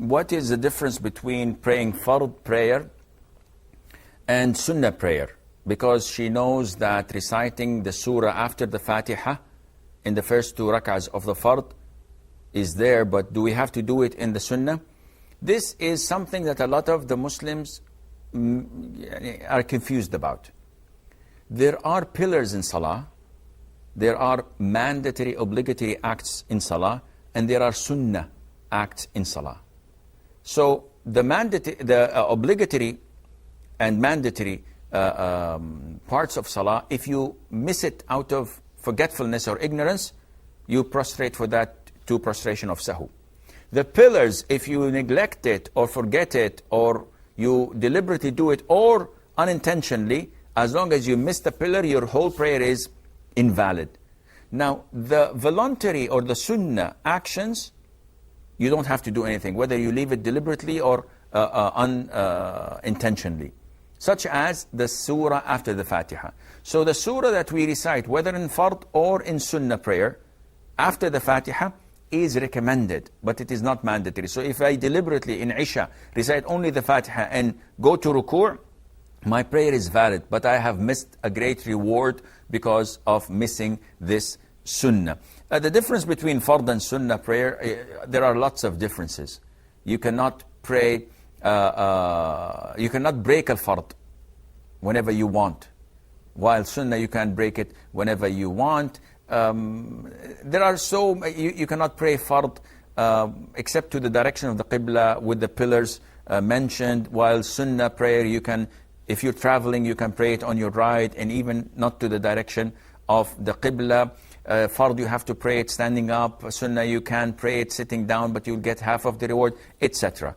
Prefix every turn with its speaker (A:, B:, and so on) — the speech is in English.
A: what is the difference between praying fard prayer and sunnah prayer? Because she knows that reciting the surah after the fatiha in the first 2 rak'ahs of the fard is there, but do we have to do it in the sunnah? This is something that a lot of the Muslims are confused about. There are pillars in salah, there are mandatory, obligatory acts in salah, and there are sunnah acts in salah. So the obligatory and mandatory parts of salah, if you miss it out of forgetfulness or ignorance, you prostrate for that to prostration of sahu. The pillars, if you neglect it or forget it, or you deliberately do it, or unintentionally, as long as you miss the pillar, your whole prayer is invalid. Now, the voluntary or the sunnah actions, you don't have to do anything, whether you leave it deliberately or unintentionally, such as the surah after the fatiha. So the surah that we recite, whether in fard or in sunnah prayer, after the fatiha, is recommended, but it is not mandatory. So if I deliberately in Isha recite only the fatiha and go to ruku', my prayer is valid, but I have missed a great reward because of missing this sunnah. The difference between fard and sunnah prayer, there are lots of differences. You cannot pray, you cannot break al-fard whenever you want, while sunnah you can break it whenever you want. There are you cannot pray fard except to the direction of the qibla with the pillars mentioned, while sunnah prayer you can, if you're traveling, you can pray it on your right and even not to the direction of the qibla. Fard you have to pray it standing up, sunnah you can pray it sitting down, but you'll get half of the reward, etc.